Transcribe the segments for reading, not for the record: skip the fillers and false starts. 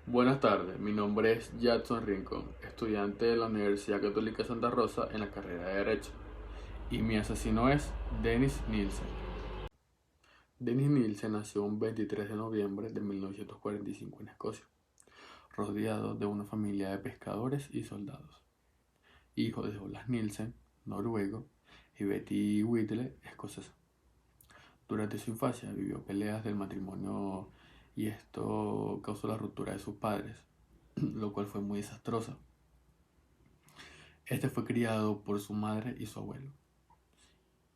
Buenas tardes, mi nombre es Jackson Rincón, estudiante de la Universidad Católica Santa Rosa en la carrera de Derecho, y mi asesino es Dennis Nielsen. Dennis Nielsen nació un 23 de noviembre de 1945 en Escocia, rodeado de una familia de pescadores y soldados, hijo de Jolas Nielsen, noruego, y Betty Whittle, escocesa. Durante su infancia vivió peleas del matrimonio y esto causó la ruptura de sus padres, lo cual fue muy desastroso. Este fue criado por su madre y su abuelo,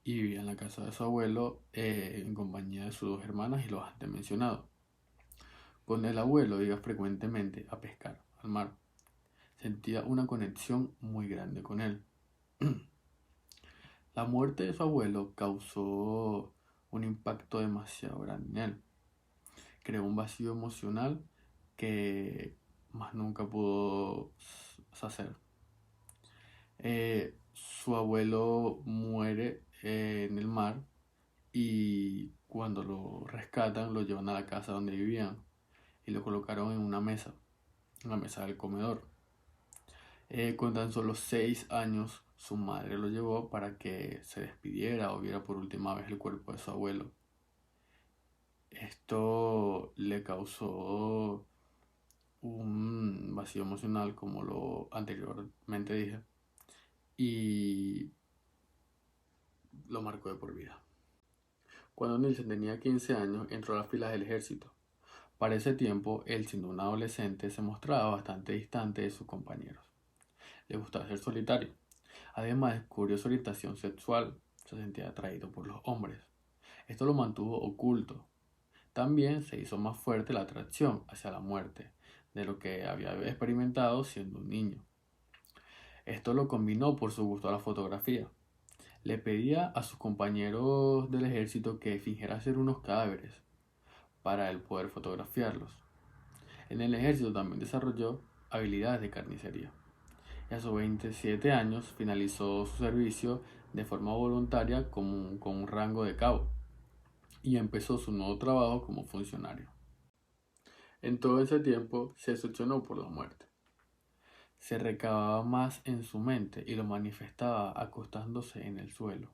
y vivía en la casa de su abuelo en compañía de sus dos hermanas y los antes mencionados. Con el abuelo iba frecuentemente a pescar al mar. Sentía una conexión muy grande con él. La muerte de su abuelo causó un impacto demasiado grande en él. Creó un vacío emocional que más nunca pudo saciar. Su abuelo muere en el mar y cuando lo rescatan lo llevan a la casa donde vivían y lo colocaron en la mesa del comedor. Con tan solo 6 años su madre lo llevó para que se despidiera o viera por última vez el cuerpo de su abuelo. Esto le causó un vacío emocional, como lo anteriormente dije, y lo marcó de por vida. Cuando Nielsen tenía 15 años, entró a las filas del ejército. Para ese tiempo, él, siendo un adolescente, se mostraba bastante distante de sus compañeros. Le gustaba ser solitario. Además, descubrió su orientación sexual. Se sentía atraído por los hombres. Esto lo mantuvo oculto. También se hizo más fuerte la atracción hacia la muerte, de lo que había experimentado siendo un niño. Esto lo combinó por su gusto a la fotografía. Le pedía a sus compañeros del ejército que fingiera ser unos cadáveres para él poder fotografiarlos. En el ejército también desarrolló habilidades de carnicería. Y a sus 27 años finalizó su servicio de forma voluntaria con un rango de cabo y empezó su nuevo trabajo como funcionario. En todo ese tiempo se decepcionó por la muerte. Se recababa más en su mente y lo manifestaba acostándose en el suelo.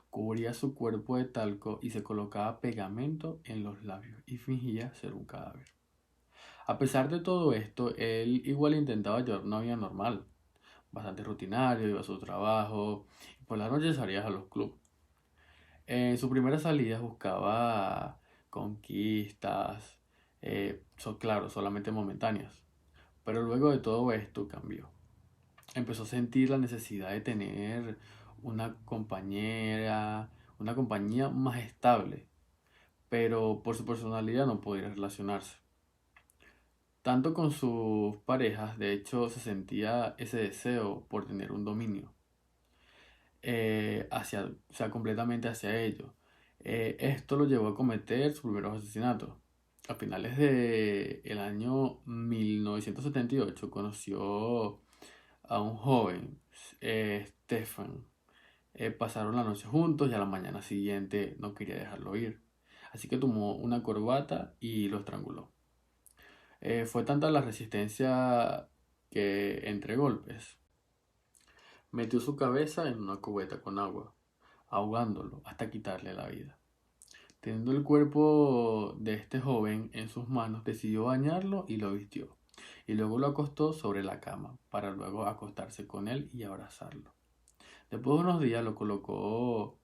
Cubría su cuerpo de talco y se colocaba pegamento en los labios y fingía ser un cadáver. A pesar de todo esto, él igual intentaba llevar una vida normal, bastante rutinario, iba a su trabajo y por las noches salía a los clubes. En sus primeras salidas buscaba conquistas, claro, solamente momentáneas, pero luego de todo esto cambió. Empezó a sentir la necesidad de tener una compañera, una compañía más estable, pero por su personalidad no podía relacionarse. Tanto con sus parejas, de hecho, se sentía ese deseo por tener un dominio hacia, o sea, completamente hacia ellos. Esto lo llevó a cometer sus primeros asesinatos. A finales del año 1978 conoció a un joven, Stefan. Pasaron la noche juntos y a la mañana siguiente no quería dejarlo ir. Así que tomó una corbata y lo estranguló. Fue tanta la resistencia que entre golpes metió su cabeza en una cubeta con agua, ahogándolo hasta quitarle la vida. Teniendo el cuerpo de este joven en sus manos, decidió bañarlo y lo vistió, y luego lo acostó sobre la cama, para luego acostarse con él y abrazarlo. Después de unos días lo colocó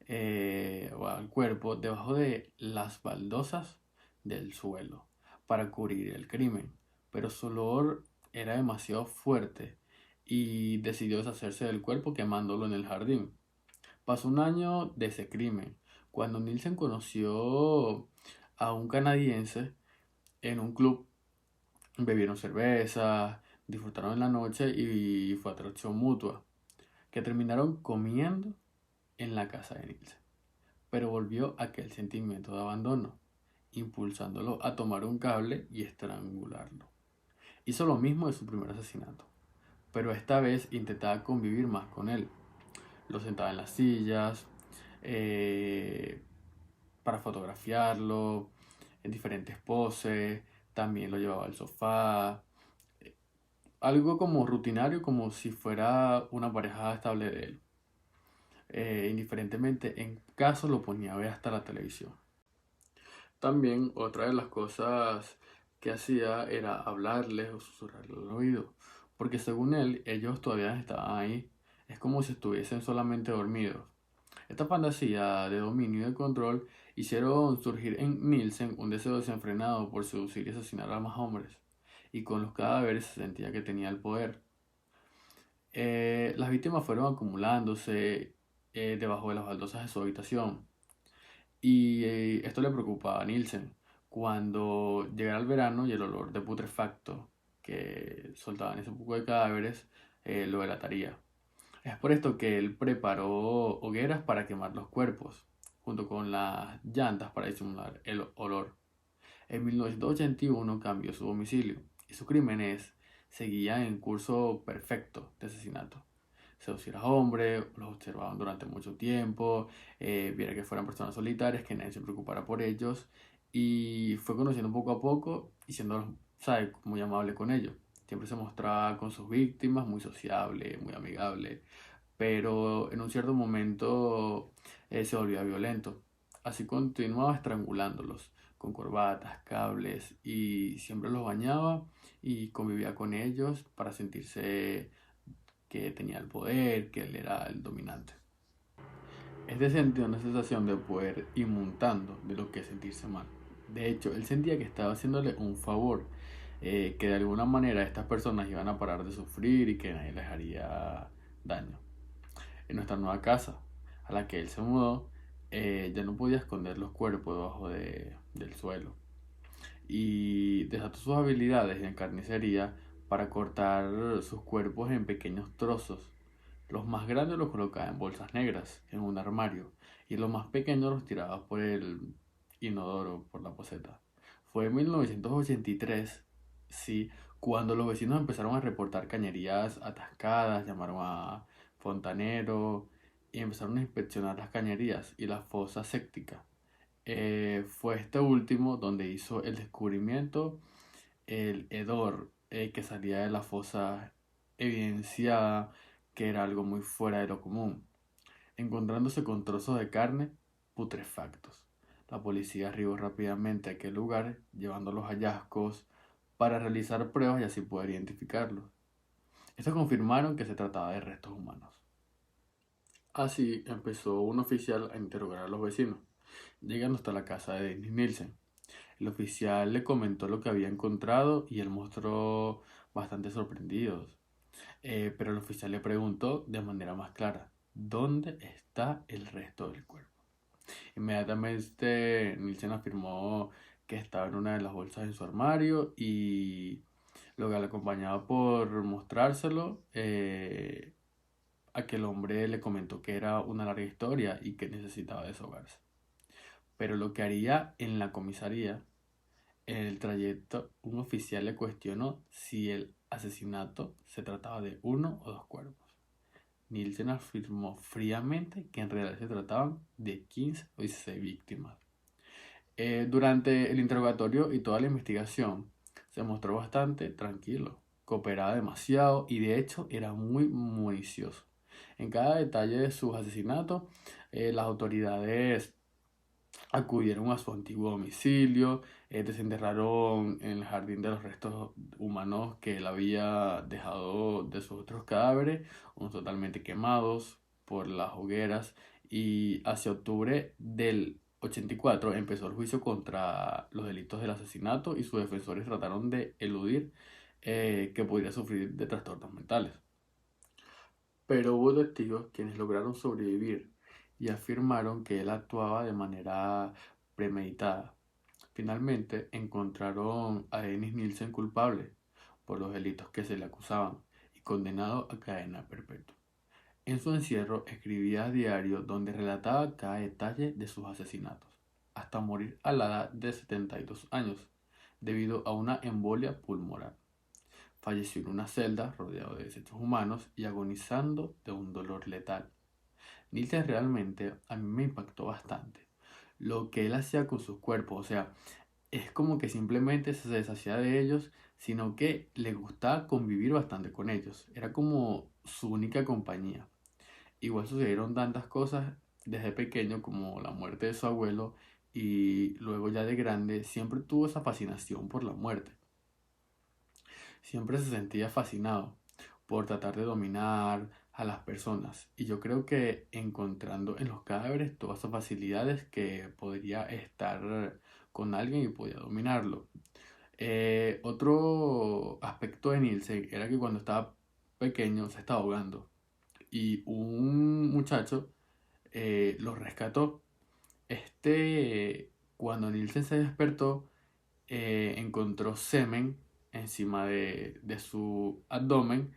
al cuerpo debajo de las baldosas del suelo para cubrir el crimen, pero su olor era demasiado fuerte y decidió deshacerse del cuerpo quemándolo en el jardín. Pasó un año de ese crimen, cuando Nielsen conoció a un canadiense en un club. Bebieron cerveza, disfrutaron en la noche y fue atracción mutua, que terminaron comiendo en la casa de Nielsen. Pero volvió aquel sentimiento de abandono, impulsándolo a tomar un cable y estrangularlo. Hizo lo mismo de su primer asesinato, pero esta vez intentaba convivir más con él. Lo sentaba en las sillas, eh, para fotografiarlo, en diferentes poses, también lo llevaba al sofá, algo como rutinario, como si fuera una pareja estable de él. Indiferentemente, en caso lo ponía a ver hasta la televisión. También otra de las cosas que hacía era hablarles o susurrarles al oído, porque según él, ellos todavía estaban ahí. Es como si estuviesen solamente dormidos. Esta fantasía de dominio y de control hicieron surgir en Nielsen un deseo desenfrenado por seducir y asesinar a más hombres, y con los cadáveres se sentía que tenía el poder. Las víctimas fueron acumulándose debajo de las baldosas de su habitación, y esto le preocupaba a Nielsen. Cuando llegara el verano y el olor de putrefacto que soltaban ese poco de cadáveres lo delataría. Es por esto que él preparó hogueras para quemar los cuerpos, junto con las llantas para disimular el olor. En 1981 cambió su domicilio y sus crímenes seguían en curso perfecto de asesinato. Seducir a hombres, los observaban durante mucho tiempo, viera que fueran personas solitarias, que nadie se preocupara por ellos, y fue conociendo poco a poco y siendo, ¿sabe?, muy amable con ellos. Siempre se mostraba con sus víctimas muy sociable, muy amigable, pero en un cierto momento se volvía violento. Así continuaba estrangulándolos con corbatas, cables, y siempre los bañaba y convivía con ellos para sentirse que tenía el poder, que él era el dominante. Este sentía una sensación de poder inmutando de lo que es sentirse mal. De hecho, él sentía que estaba haciéndole un favor, que de alguna manera estas personas iban a parar de sufrir y que nadie les haría daño. En nuestra nueva casa, a la que él se mudó, ya no podía esconder los cuerpos debajo del suelo. Y desató sus habilidades en carnicería para cortar sus cuerpos en pequeños trozos. Los más grandes los colocaba en bolsas negras, en un armario, y los más pequeños los tiraba por el inodoro, por la poceta. Fue en 1983, sí, cuando los vecinos empezaron a reportar cañerías atascadas, llamaron a fontaneros y empezaron a inspeccionar las cañerías y las fosas sépticas. Fue este último donde hizo el descubrimiento, el hedor que salía de la fosa evidenciaba que era algo muy fuera de lo común, encontrándose con trozos de carne putrefactos. La policía arribó rápidamente a aquel lugar, llevando los hallazgos para realizar pruebas y así poder identificarlos. Estos confirmaron que se trataba de restos humanos. Así empezó un oficial a interrogar a los vecinos, llegando hasta la casa de Dennis Nielsen. El oficial le comentó lo que había encontrado y él mostró bastante sorprendido. Pero el oficial le preguntó de manera más clara, ¿dónde está el resto del cuerpo? Inmediatamente Nielsen afirmó que estaba en una de las bolsas en su armario y lo que le acompañaba por mostrárselo, aquel hombre le comentó que era una larga historia y que necesitaba desahogarse. Pero lo que haría en la comisaría, en el trayecto, un oficial le cuestionó si el asesinato se trataba de uno o dos cuerpos. Nielsen afirmó fríamente que en realidad se trataban de 15 o 16 víctimas. Durante el interrogatorio y toda la investigación, se mostró bastante tranquilo, cooperaba demasiado y de hecho era muy malicioso. En cada detalle de sus asesinatos, las autoridades acudieron a su antiguo domicilio, desenterraron en el jardín de los restos humanos que él había dejado de sus otros cadáveres, unos totalmente quemados por las hogueras, y hacia octubre del 84 empezó el juicio contra los delitos del asesinato y sus defensores trataron de eludir que pudiera sufrir de trastornos mentales. Pero hubo testigos quienes lograron sobrevivir y afirmaron que él actuaba de manera premeditada. Finalmente encontraron a Dennis Nielsen culpable por los delitos que se le acusaban y condenado a cadena perpetua. En su encierro escribía a diario donde relataba cada detalle de sus asesinatos, hasta morir a la edad de 72 años, debido a una embolia pulmonar. Falleció en una celda rodeado de desechos humanos y agonizando de un dolor letal. Nielsen realmente a mí me impactó bastante lo que él hacía con sus cuerpos. O sea, es como que simplemente se deshacía de ellos, sino que le gustaba convivir bastante con ellos. Era como su única compañía. Igual sucedieron tantas cosas desde pequeño como la muerte de su abuelo y luego ya de grande siempre tuvo esa fascinación por la muerte. Siempre se sentía fascinado por tratar de dominar a las personas y yo creo que encontrando en los cadáveres todas esas facilidades que podría estar con alguien y podía dominarlo. Otro aspecto de Nielsen era que cuando estaba pequeño se estaba ahogando y un muchacho lo rescató. Cuando Nielsen se despertó, encontró semen encima de su abdomen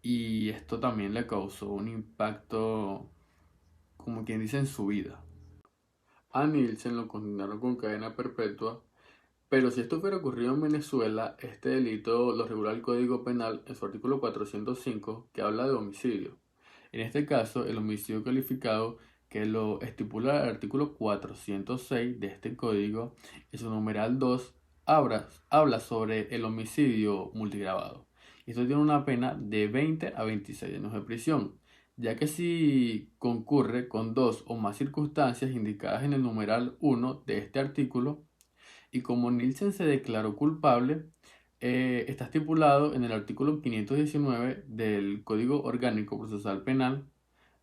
y esto también le causó un impacto, como quien dice, en su vida. A Nielsen lo condenaron con cadena perpetua, pero si esto hubiera ocurrido en Venezuela, este delito lo regula el Código Penal en su artículo 405, que habla de homicidio. En este caso, el homicidio calificado, que lo estipula el artículo 406 de este código, en su numeral 2, habla sobre el homicidio multigravado. Esto tiene una pena de 20 a 26 años de prisión, ya que si concurre con dos o más circunstancias indicadas en el numeral 1 de este artículo, y como Nielsen se declaró culpable, está estipulado en el artículo 519 del Código Orgánico Procesal Penal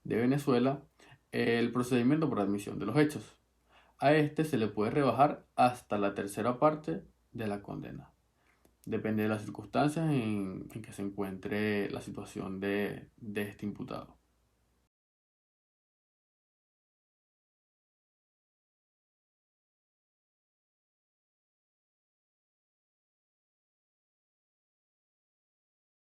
de Venezuela el procedimiento por admisión de los hechos. A este se le puede rebajar hasta la tercera parte de la condena. Depende de las circunstancias en que se encuentre la situación de este imputado.